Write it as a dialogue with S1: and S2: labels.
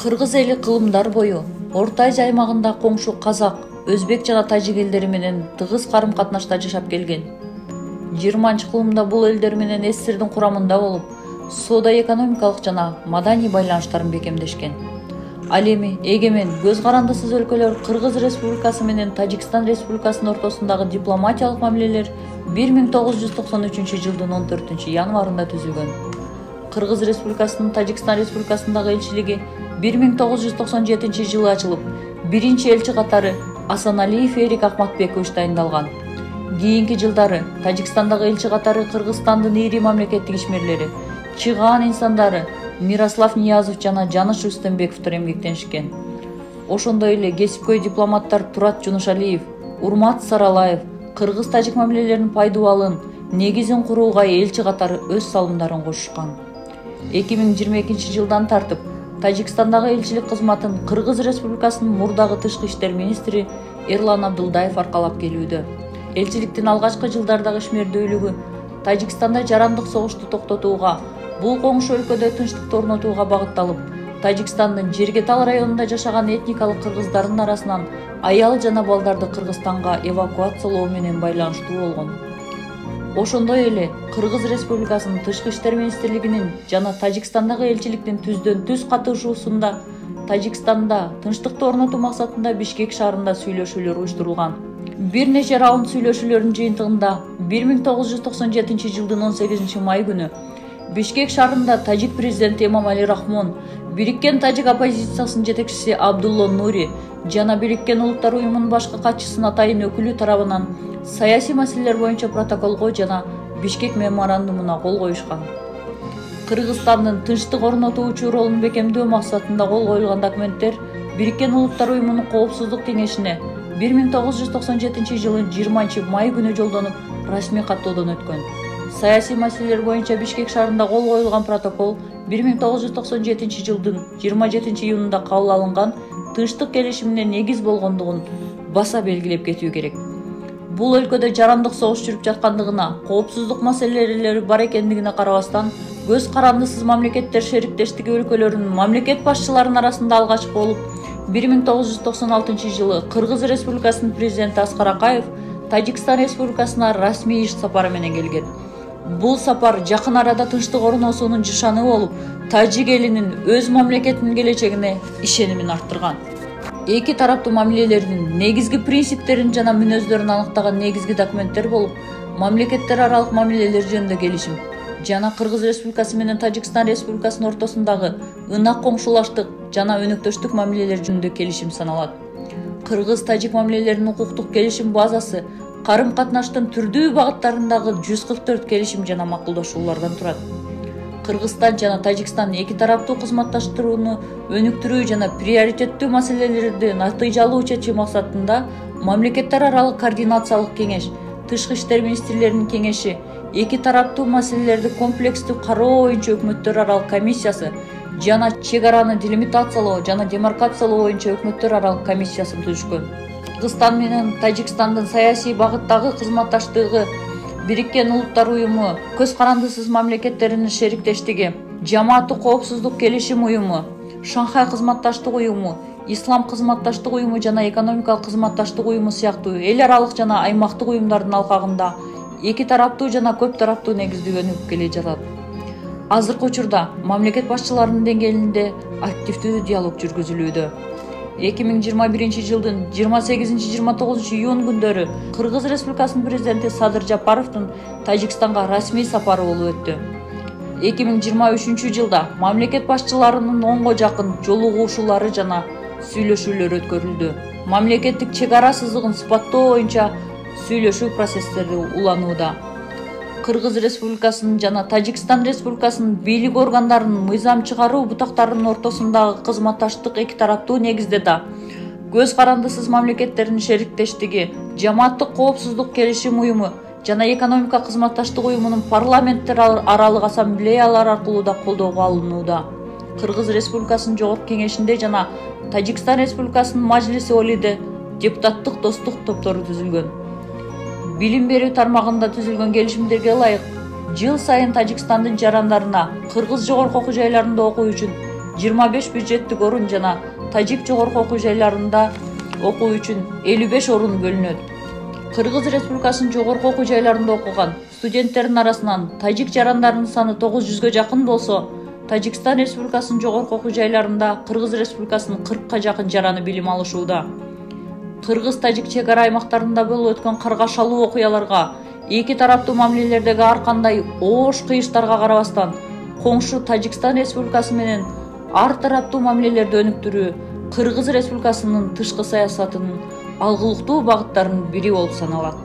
S1: Кыргыз эли кылымдар бою Орто Азия аймагында коңшу казак, өзбек жана тажик элдери менен тыгыз карым-катнашта жашап келген. 20-кылымда бул элдер менен СССРдин курамында болуп, соода-экономикалык жана маданий байланыштарын бекемдешкен. Ал эми эгемен көз карандысыз өлкөлөр Кыргыз Республикасы менен Тажикстан Республикасынын ортосундагы дипломатиялык мамилелер 1993 жылдын 14 январында түзүлгөн. Кыргыз Республикасынын Тажикстан Республикасындагы элчилиги 1997 жылы ачылып, биринчи элчи катары Асаналиев Эрик Ахматбекович дайындалган. Кийинки жылдары Тажикстандагы элчи катары Кыргызстандын ири мамлекеттик ишмерлери, чыгаан инсандары Мирослав Ниязов жана Жаныш Рустембековдор эмгектенишкен. Ошондой эле кесипкөй дипломаттар Турат Жунушалиев, Урмат Саралаев кыргыз-тажик мамилелеринин пайдубалын, негизин курууга элчи катары өз салымдарын кошушкан. 2022 жылдан тартып Тажикстандагы элчилик кызматын Кыргыз Республикасынын мурдагы тышкы иштер министри Эрлан Абдулдаев аркалап келүүдө. Элчиликтин алгачкы жылдардагы ишмердүүлүгү Тажикстанда жарандык согушту токтотууга, бул коңшу өлкөдө тынчтыкты орнотууга багытталып, Тажикстандын Жергетал районунда жашаган этникалык кыргыздардын арасынан аял жана балдарды Кыргызстанга эвакуациялоо менен байланыштуу болгон. Ошондой эле Кыргыз Республикасынын тышкы иштер министрлигинин жана Тажикстандагы элчиликтин түздөн-түз катышуусунда Тажикстанда тынчтыкты орнотуу максатында Бишкек шаарында сүйлөшүүлөр уюштурулган. Бир нече раунд сүйлөшүүлөрдүн жыйынтыгында 1997 жылдын 18 май күнү Бишкек шаарында тажик президенти Эмомали Рахмон, Бириккен тажик оппозициясынын жетекчиси Абдулло Нури жана Бириккен Улуттар уюмунун башкы катчысынын атайын өкүлү тарабынан саясий маселелер боюнча протоколго жана Бишкек меморандумуна кол коюшкан. Кыргызстандын тынчтык орнотуучу ролун бекемдөө максатында кол коюлган документтер Бириккен Улуттар уюмунун коопсуздук кеңешине 1997 жылдын 20 май күнү жолдонуп, расмий каттоодон өткөн. Саясий маселелер боюнча Бишкек шаарында кол коюлган протокол 1997 жылдын 27 июнунда кабыл алынган тынчтык келишимине негиз болгондугун баса белгилеп кетүү керек. Бул өлкөдө жарандык согуш жүрүп жаткандыгына, коопсуздук маселелери бар экендигине карабастан, көз карандысыз мамлекеттер шериктештиги өлкөлөрүнүн мамлекет башчыларынын арасында алгачкы болуп, 1996 жылы Кыргыз Республикасынын президенти Аскар Акаев Тажикстан Республикасына расмий иш сапары менен келген. Бул сапар жакын арада тынчтык орносуунун жышаны болуп, тажик элинин өз мамлекетинин келечегине ишенимин арттырган. Эки тараптуу мамилелердин негизги принциптерин жана мүнөздөрүн аныктаган негизги документтер болуп, мамлекеттер аралык мамилелер жөнүндө келишим жана Кыргыз Республикасы менен Тажикстан Республикасынын ортосундагы ынак коңшулаштык жана өнөктөштүк мамилелер жөнүндө келишим саналат. Кыргыз-тажик мамилелеринин укуктук келишим базасы карым-катнаштын түрдүү багыттарындагы 144 келишим жана макулдашуулардан турат. Кыргызстан жана Тажикстан эки тараптуу кызматташтырууну өнүктүрүү жана приоритеттүү маселелерди натыйжалуу чечүү максатында мамлекеттер аралык координациялык кеңеш, тышкы иштер министрлеринин кеңеши, эки тараптуу маселелерди комплекстүү кароо боюнча өкмөттөр аралык комиссиясы жана чек араны делимитациялоо жана демаркациялоо боюнча өкмөттөр аралык комиссиясын түзүшкөн. Кыргызстан менен Тажикстандын саясий багыттагы кызматташтыгы, Бириккен Улуттар уюму, көз карандысыз мамлекеттеринин шериктештиги, Жамааттык коопсуздук келишим уюму, Шанхай кызматташтык уюму, Ислам кызматташтык уюму жана экономикалык кызматташтык уюму сыяктуу эл аралык жана аймактык уюмдардын алкагында эки тараптуу жана көп тараптуу негизде өнүгүп келе жатат. Азыркы учурда мамлекет башчыларынын деңгээлинде активдүү диалог жүргүзүлүүдө. 2021 жылдын 28-29 июнь күндөрү Кыргыз Республикасынын президенти Садыр Жапаровдун Тажикстанга расмий сапары болуп өттү. 2023 жылда мамлекет башчыларынын 10го жакын жолугушуулары жана сүйлөшүүлөр өткөрүлдү. Мамлекеттик чек ара сызыгын сыпаттоо боюнча сүйлөшүү процесстери уланууда. Кыргыз Республикасынын жана Тажикстан Республикасынын бийлик органдарынын мыйзам чыгаруу бутактарынын ортосундагы кызматташтык эки тараптуу негизде да көз карандысыз мамлекеттердин шериктештиги, Жамааттык коопсуздук келишим уюму жана экономика кызматташтык уюмунун парламенттер аралык ассамблеялар аркылуу да колдоого алынууда. Кыргыз Республикасынын жогорку кеңешинде жана Тажикстан Республикасынын Мажлиси Олиде депутаттык достук топтору түзүлгөн. Билим берүү тармагында түзүлгөн келишимдерге ылайык, жыл сайын Тажикстандын жарандарына кыргыз жогорку окуу жайларында окуу үчүн 25 бюджеттик орун жана тажик жогорку окуу жайларында окуу үчүн 55 орун бөлүнөт. Кыргыз Республикасынын жогорку окуу жайларында окуган студенттердин арасынан тажик жарандарынын саны 900гө жакын болсо, Тажикстан Республикасынын жогорку окуу жайларында Кыргыз Республикасынын 40ка жакын жараны билим алышууда. Кыргыз-тажик чек ара аймактарында болуп өткөн каргашалуу окуяларга, эки тараптуу мамилелердеги ар кандай оош кыйыштарга карабастан, коңшу Тажикстан Республикасы менен ар тараптуу мамилелерди өнүктүрүү Кыргыз Республикасынын тышкы саясатынын алгылыктуу багыттарынын бири болуп саналат.